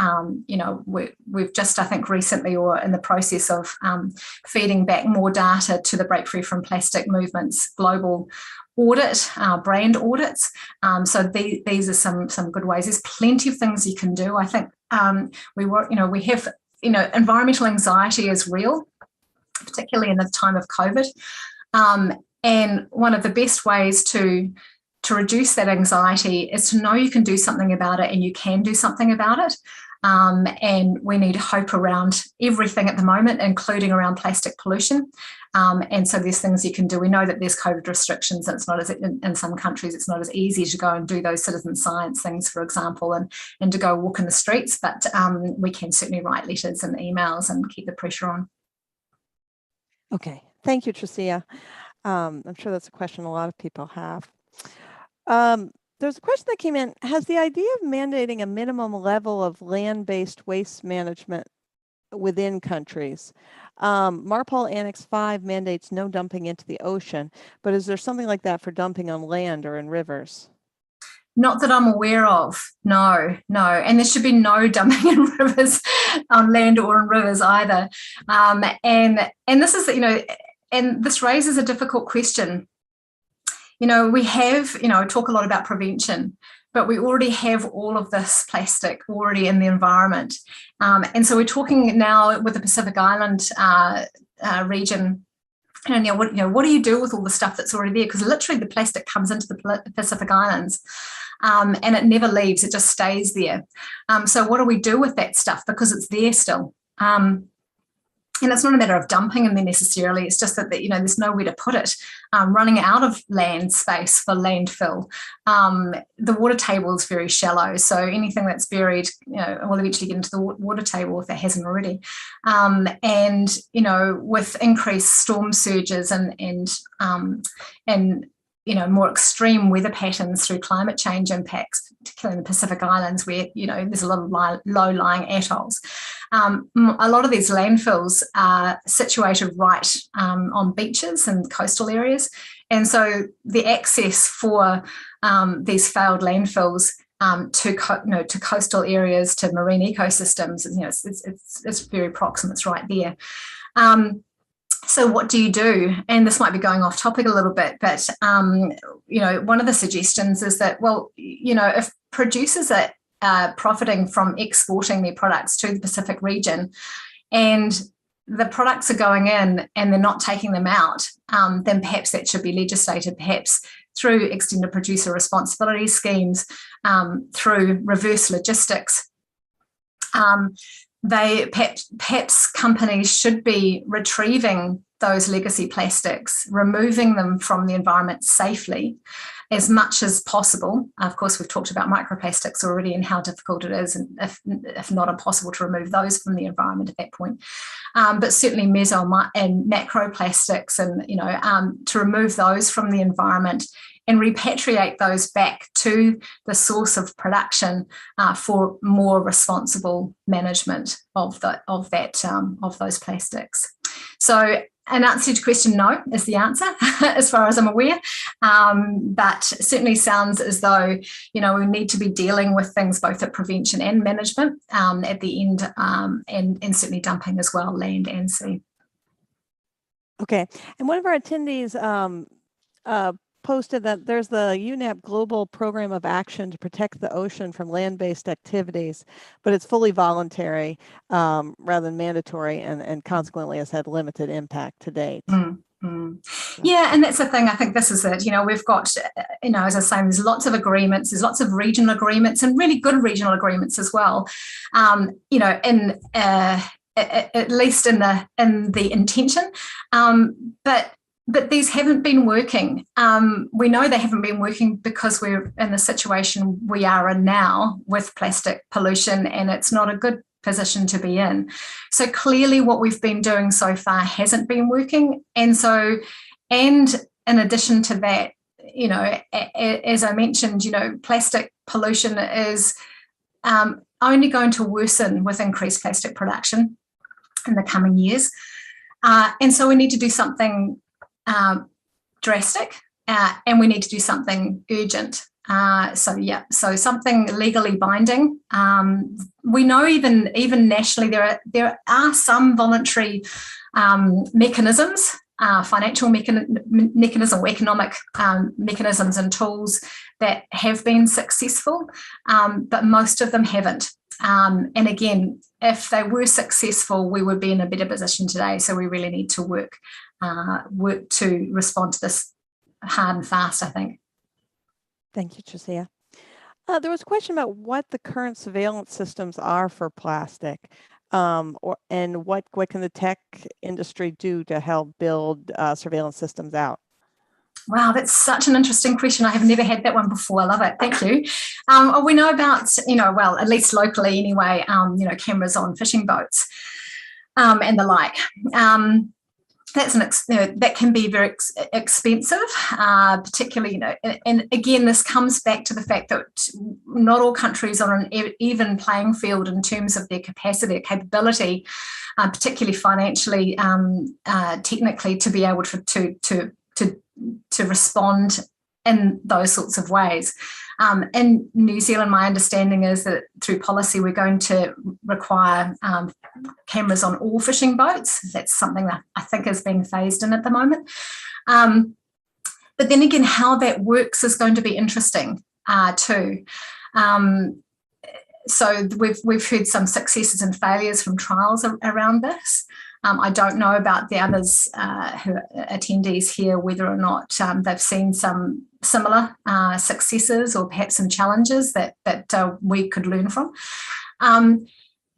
We've just, I think, recently or in the process of feeding back more data to the Break Free from Plastic Movement's global audit, brand audits. So these are some good ways. There's plenty of things you can do. I think we have environmental anxiety is real, particularly in the time of COVID. And one of the best ways to reduce that anxiety is to know you can do something about it and you can do something about it. and we need hope around everything at the moment, including around plastic pollution. And so there's things you can do. We know that there's COVID restrictions, and it's not as, in some countries, it's not as easy to go and do those citizen science things, for example, and to go walk in the streets, but we can certainly write letters and emails and keep the pressure on. Okay, thank you, Trisia. I'm sure that's a question a lot of people have. There's a question that came in. Has the idea of mandating a minimum level of land-based waste management within countries? MARPOL Annex 5 mandates no dumping into the ocean, but is there something like that for dumping on land or in rivers? Not that I'm aware of, no. And there should be no dumping in rivers, on land or in rivers either. And this is, and this raises a difficult question. We have, talk a lot about prevention, but we already have all of this plastic already in the environment. And so we're talking now with the Pacific Island region, what do you do with all the stuff that's already there? Because literally the plastic comes into the Pacific Islands and it never leaves, it just stays there. So what do we do with that stuff? Because it's there still. And it's not a matter of dumping in there necessarily, it's just that there's nowhere to put it. Running out of land space for landfill. The water table is very shallow, so anything that's buried, will eventually get into the water table if it hasn't already. And with increased storm surges and more extreme weather patterns through climate change impacts, particularly in the Pacific Islands where, there's a lot of low-lying atolls. A lot of these landfills are situated right on beaches and coastal areas. And so the access for these failed landfills to coastal areas, to marine ecosystems, it's very proximate, it's right there. So what do you do? And this might be going off topic a little bit, but, one of the suggestions is that, if producers are profiting from exporting their products to the Pacific region and the products are going in and they're not taking them out, then perhaps that should be legislated, perhaps through extended producer responsibility schemes, through reverse logistics. Perhaps companies should be retrieving those legacy plastics, removing them from the environment safely as much as possible. Of course, we've talked about microplastics already and how difficult it is, and if not impossible, to remove those from the environment at that point. But certainly meso and macroplastics, and to remove those from the environment and repatriate those back to the source of production for more responsible management of those plastics. So, an answer to your question, no, is the answer, as far as I'm aware. But certainly sounds as though, we need to be dealing with things both at prevention and management at the end, and certainly dumping as well, land and sea. Okay, and one of our attendees posted that there's the UNEP Global Program of Action to protect the ocean from land-based activities, but it's fully voluntary rather than mandatory, and consequently has had limited impact to date. Yeah, and that's the thing. I think this is it. We've got, as I was saying, there's lots of agreements, there's lots of regional agreements and really good regional agreements as well. At least in the intention, but these haven't been working. We know they haven't been working because we're in the situation we are in now with plastic pollution, and it's not a good position to be in. So clearly what we've been doing so far hasn't been working. And in addition to that, as I mentioned, plastic pollution is only going to worsen with increased plastic production in the coming years. And so we need to do something drastic, and we need to do something urgent. So something legally binding. We know even nationally there are some voluntary mechanisms, financial mechanism or economic mechanisms and tools that have been successful, but most of them haven't. And again, if they were successful, we would be in a better position today. So we really need to work to respond to this hard and fast, I think. Thank you, Trisia. There was a question about what the current surveillance systems are for plastic, and what can the tech industry do to help build surveillance systems out? Wow, that's such an interesting question. I have never had that one before. I love it. Thank you. We know about, well, at least locally anyway, cameras on fishing boats and the like. That can be very expensive, particularly, and again, this comes back to the fact that not all countries are on an even playing field in terms of their capacity, capability, particularly financially, technically, to be able to respond in those sorts of ways. In New Zealand, my understanding is that through policy, we're going to require cameras on all fishing boats. That's something that I think is being phased in at the moment. But then again, how that works is going to be interesting too. So we've heard some successes and failures from trials around this. I don't know about the others who are attendees here, whether or not they've seen some similar successes or perhaps some challenges that we could learn from.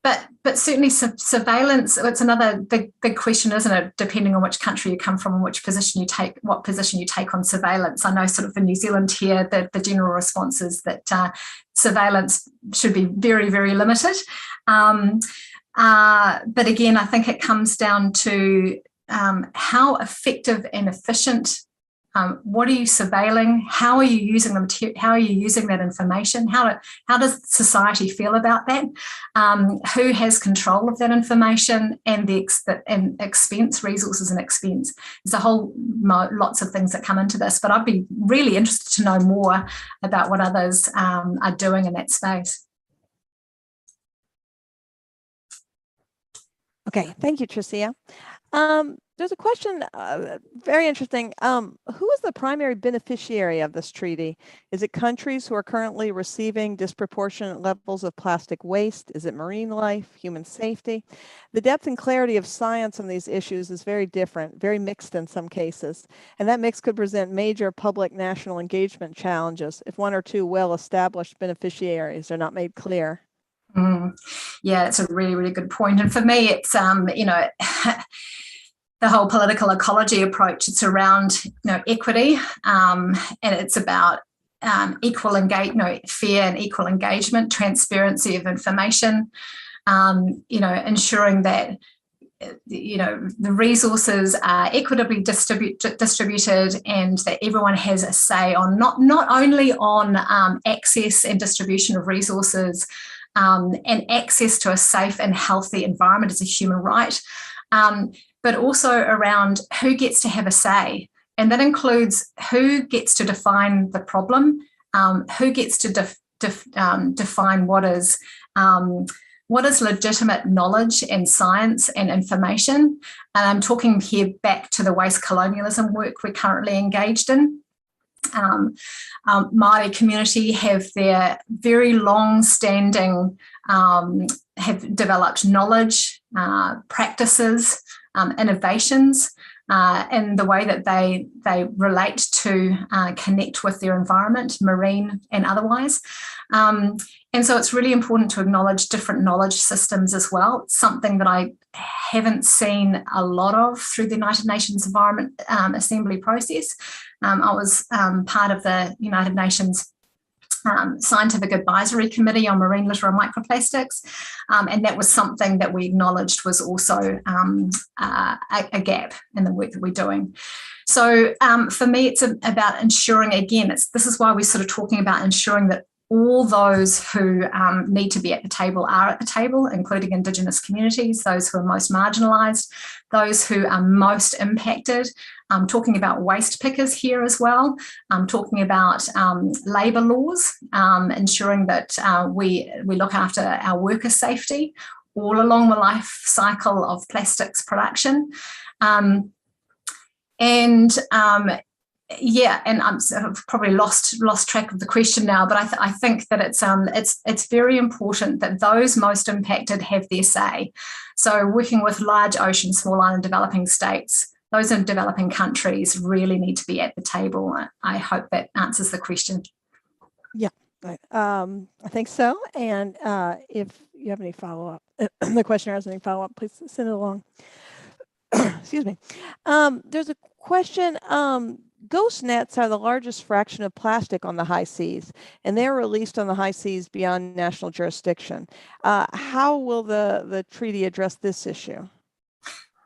But certainly surveillance, it's another big question, isn't it? Depending on which country you come from and which position you take, what position you take on surveillance. I know sort of in New Zealand here, the general response is that surveillance should be very, very limited. But again, I think it comes down to how effective and efficient, what are you surveilling? How are you using the material? How are you using that information? How does society feel about that? Who has control of that information and and expense, resources and expense? There's a whole lots of things that come into this, but I'd be really interested to know more about what others are doing in that space. Okay, thank you, Trisia. There's a question, very interesting. Who is the primary beneficiary of this treaty? Is it countries who are currently receiving disproportionate levels of plastic waste? Is it marine life, human safety? The depth and clarity of science on these issues is very different, very mixed in some cases. And that mix could present major public national engagement challenges if one or two well-established beneficiaries are not made clear. Yeah, it's a really, really good point. And for me, it's, the whole political ecology approach. It's around, equity, and it's about equal engagement, fair and equal engagement, transparency of information, ensuring that the resources are equitably distributed and that everyone has a say on not only on access and distribution of resources, and access to a safe and healthy environment as a human right, but also around who gets to have a say. And that includes who gets to define the problem, who gets to define what is legitimate knowledge and science and information. And I'm talking here back to the waste colonialism work we're currently engaged in. Māori community have their very long-standing, have developed knowledge, practices, innovations in the way that they relate to connect with their environment, marine and otherwise. And so it's really important to acknowledge different knowledge systems as well. It's something that I haven't seen a lot of through the United Nations Environment Assembly process. I was part of the United Nations Scientific Advisory Committee on Marine Litter and Microplastics, and that was something that we acknowledged was also a gap in the work that we're doing. So for me, it's about ensuring, again, this is why we're sort of talking about ensuring that all those who need to be at the table are at the table, including Indigenous communities, those who are most marginalised, those who are most impacted. I'm talking about waste pickers here as well. I'm talking about labour laws, ensuring that we look after our worker safety all along the life cycle of plastics production. Yeah, and I'm sort of probably lost track of the question now, but I think that it's very important that those most impacted have their say. So working with large ocean, small island developing states, those in developing countries really need to be at the table. I hope that answers the question. Yeah, I think so. And if you have any follow-up, the questioner has any follow-up, please send it along. Excuse me. There's a question. Ghost nets are the largest fraction of plastic on the high seas, and they're released on the high seas beyond national jurisdiction. How will the treaty address this issue?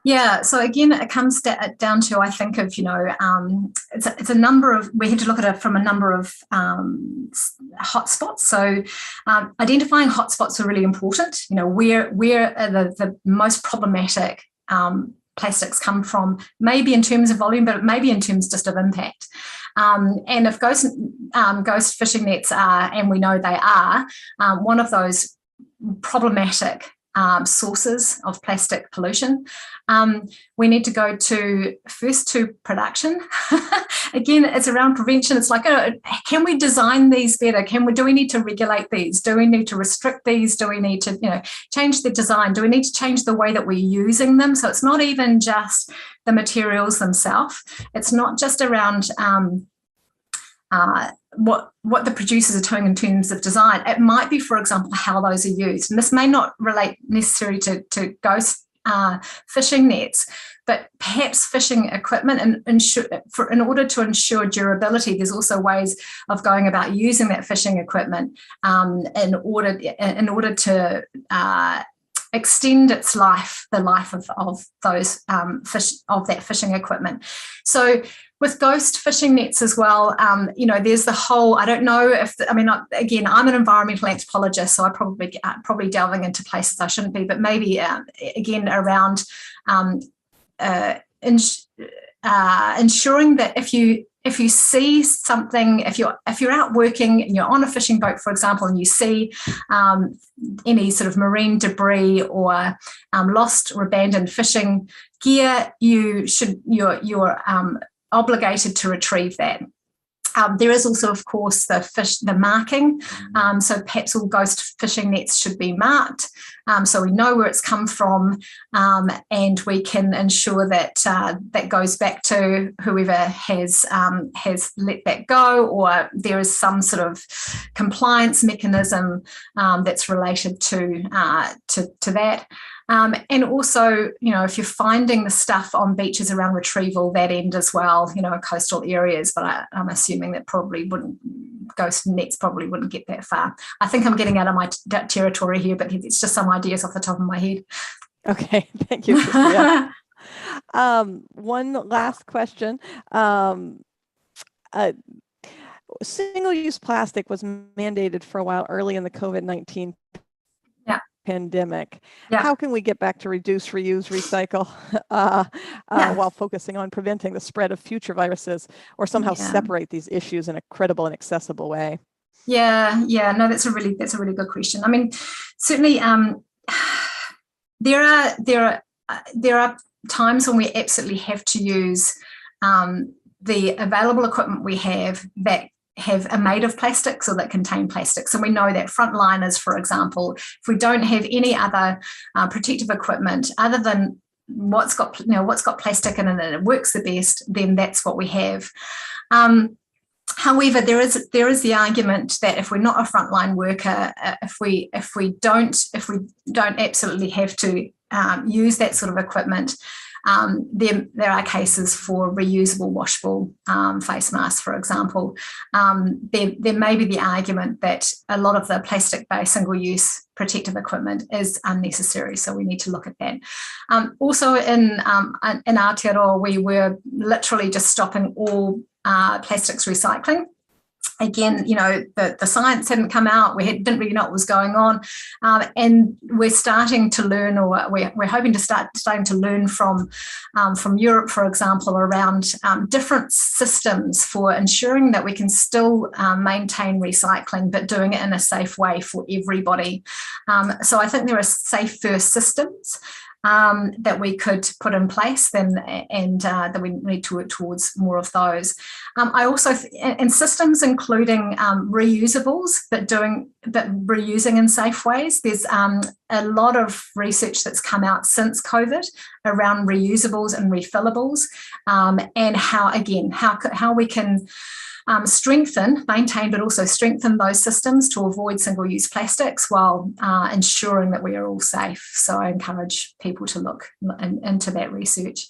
Yeah, so again, it comes down to, I think, of, it's a number of, we had to look at it from a number of hotspots. So identifying hotspots are really important. Where the most problematic plastics come from, maybe in terms of volume, but maybe in terms just of impact. And if ghost fishing nets are, and we know they are, one of those problematic sources of plastic pollution, we need to go first to production. Again, it's around prevention. It's like, can we design these better? Do we need to regulate these? Do we need to restrict these? Do we need to, change the design? Do we need to change the way that we're using them? So it's not even just the materials themselves. It's not just around what the producers are doing in terms of design. It might be, for example, how those are used. And this may not relate necessarily to ghost fishing nets, but perhaps fishing equipment. And in order to ensure durability, there's also ways of going about using that fishing equipment in order to extend its life, the life of those that fishing equipment. So with ghost fishing nets as well, there's the whole, I don't know if, again, I'm an environmental anthropologist, so I probably delving into places I shouldn't be, but maybe, again, around ensuring that if you see something, if you're out working and you're on a fishing boat, for example, and you see any sort of marine debris or lost or abandoned fishing gear, you're obligated to retrieve that. There is also, of course, the marking. So perhaps all ghost fishing nets should be marked, so we know where it's come from, and we can ensure that that goes back to whoever has let that go, or there is some sort of compliance mechanism that's related to that. And also, if you're finding the stuff on beaches around retrieval, that end as well, coastal areas, but I'm assuming that ghost nets probably wouldn't get that far. I think I'm getting out of my territory here, but it's just some ideas off the top of my head. Okay, thank you, Trisia. One last question. Single-use plastic was mandated for a while early in the COVID-19 pandemic. Yeah. How can we get back to reduce, reuse, recycle while focusing on preventing the spread of future viruses, or somehow separate these issues in a credible and accessible way? No, that's a really good question. Certainly there are times when we absolutely have to use the available equipment we have that are made of plastics or that contain plastics. And we know that frontliners, for example, if we don't have any other protective equipment other than what's got plastic in it and it works the best, then that's what we have. However, there is the argument that if we're not a frontline worker, if we don't absolutely have to use that sort of equipment, there are cases for reusable, washable face masks, for example. There may be the argument that a lot of the plastic-based single-use protective equipment is unnecessary, so we need to look at that. Also in Aotearoa, we were literally just stopping all plastics recycling. Again, the science hadn't come out. We didn't really know what was going on, and we're starting to learn, or we're hoping to starting to learn from Europe, for example, around different systems for ensuring that we can still maintain recycling, but doing it in a safe way for everybody. So I think there are safe first systems that we could put in place, and that we need to work towards more of those. I also, and systems including reusables, but reusing in safe ways. There's a lot of research that's come out since COVID around reusables and refillables, and how we can maintain, but also strengthen those systems to avoid single-use plastics while ensuring that we are all safe. So I encourage people to look into that research.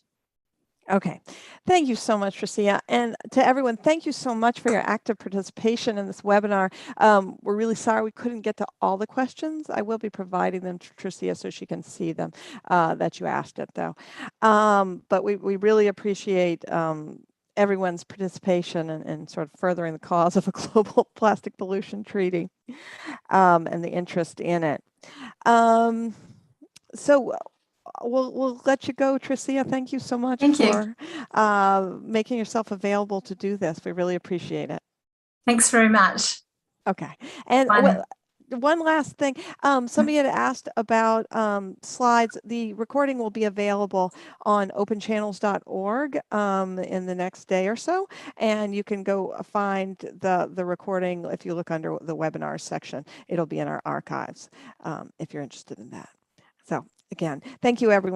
Okay, thank you so much, Trisia. And to everyone, thank you so much for your active participation in this webinar. We're really sorry we couldn't get to all the questions. I will be providing them to Trisia so she can see them that you asked it, though. But we really appreciate everyone's participation and sort of furthering the cause of a global plastic pollution treaty and the interest in it. So we'll let you go, Trisia. Thank you so much for making yourself available to do this. We really appreciate it. Thanks very much. Okay. And one last thing, somebody had asked about slides. The recording will be available on openchannels.org in the next day or so, and you can go find the recording if you look under the webinars section. It'll be in our archives if you're interested in that. So again, thank you, everyone.